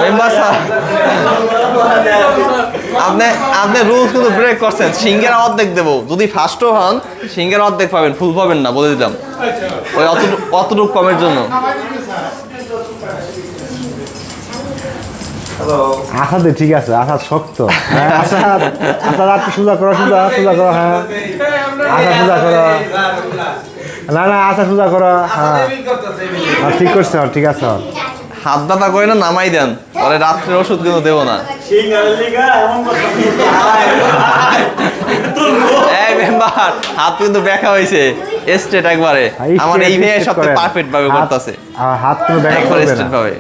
Member sir আপনি rules কিন্তু break করছেন। সিঙ্গের অর্ধেক দেবো, যদি ফার্স্টও হন সিঙ্গের অর্ধেক পাবেন, ফুল পাবেন না, বলে দিলাম। ওই অতটুকু কমের জন্য। আসাদ ঠিক আছে, আসাদ শক্ত। হ্যাঁ আসাদ, আসাদ আপনি সোজা করো, সোজা করো। হ্যাঁ আসাদ সোজা করো। না না আসাদ সোজা করো। হ্যাঁ ঠিক করছে, ঠিক আছে। হাত ব্যথা করে না নামাই দেন, পরে রাত্রের ওষুধ কিন্তু দেবো না। এই মেম্বার হাত কিন্তু ব্যাখ্যা হয়েছে স্ট্রেট একবারে। আমার এই ভাই সবচেয়ে পারফেক্ট ভাবে করতেছে, হাত কোনো ব্যাখ্যা একবারে স্ট্রেট ভাবে।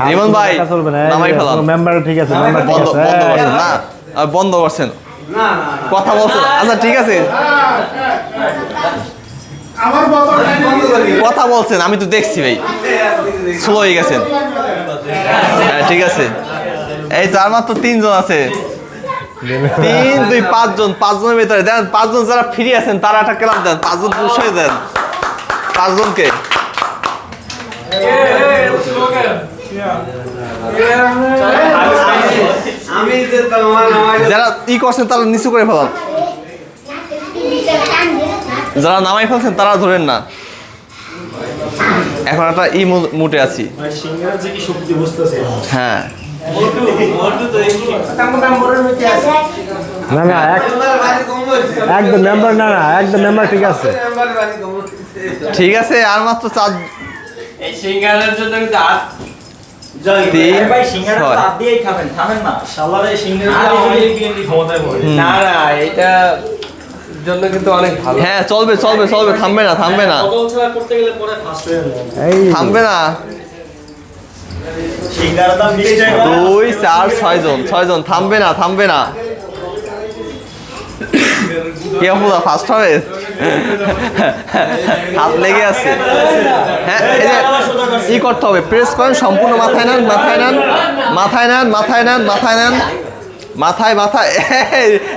রিমন ভাই নামাই ফেলান। মেম্বার ঠিক আছে, মেম্বার ঠিক আছে। বন্ধ করছেন না, বন্ধ করছেন, কথা বলছেন। আচ্ছা ঠিক আছে, কথা বলছেন, আমি তো দেখছি ভাই স্লো হয়ে গেছেন। হ্যাঁ ঠিক আছে, এই তো আর মাত্র 3 জন আছে। 3 2 5 জন, 5 জনের ভিতরে দেন 5 জন যারা ফ্রি আছেন তারা একটা ক্লাব দেন, 5 জন পুষিয়ে দেন 5 জনকে। যারা করছেন তারা নিচু করে ফেলান, যারা নামাই ফেলছেন তারা ধরেন না। এখন একটা মুটে আছি। হ্যাঁ না না একদম মেম্বার, না না একদম মেম্বার ঠিক আছে, ঠিক আছে। আর মাত্র 4 এই সিঙ্গারের জন্য কিন্তু 3 না না এটা জন্য কিন্তু অনেক ভালো। হ্যাঁ চলবে চলবে চলবে, থামবে না থামবে না থামবে না। 2 4 6 জন, 6 জন, থামবে না থামবে না। কে পুরো ফার্স্ট হবে, হাত লেগে আছে। হ্যাঁ এই যে করতে হবে, প্রেস করেন সম্পূর্ণ, মাথায় নেন মাথায় নেন মাথায় নেন মাথায় নেন মাথায় নেন মাথায় মাথায়।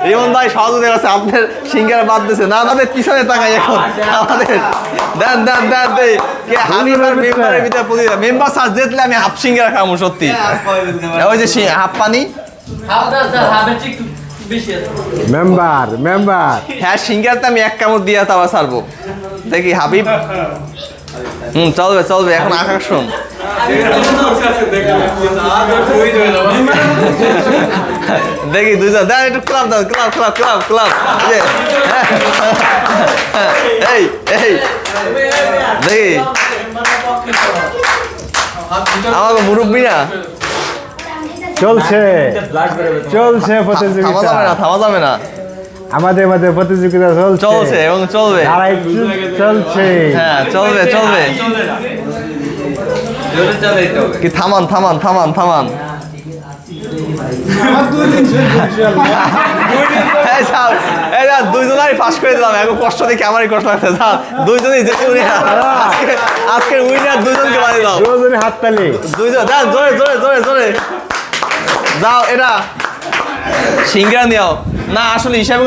রিমন ভাই সহযোগী আছে, আপনার সিঙ্গারা বাদ দিয়েছে না, আমাদের পিছনে তাকাই এখন আমাদের। দেন দেন দেন দেই কে হাবিবার মেম্বারের ভিতরে প্রতিটা মেম্বার স্যার জিতলে আমি হাফ সিঙ্গারা খাবো সত্যি। ওই যে হাফ পানি মেম্বার মেম্বার। হ্যাঁ সিঙ্গারটা আমি 1 কামড় দিয়ে তাও ছাড়বো, দেখি হাবিব। চলবে চলবে, এখন আকর্ষণ। দেখি 2 জন দেন, একটু ক্লাব দাও, ক্লাব ক্লাব ক্লাব ক্লাব। এই এই দেখি আমাকে মুরব্বী না, চলছে চলছে থামা প্রতিযোগিতা, যাবে না থামা যাবে না, আমাদের মধ্যে প্রতিযোগিতা চলছে চলছে এবং চলবে। চলছে হ্যাঁ চলবে চলবে। কি থামান থামান থামান থামান। দুইজনাই পাস করে দিলাম, এখন কষ্ট দেখে আমারই কষ্ট লাগছে। দুইজনই আজকের উইনার, দুইজনকে বানিয়ে দাও, দুজনে হাত তালি, 2 জন জোরে জোরে জোরে জোরে যাও। এটা সিঙ্গারা নিও না, আসলে হিসাবে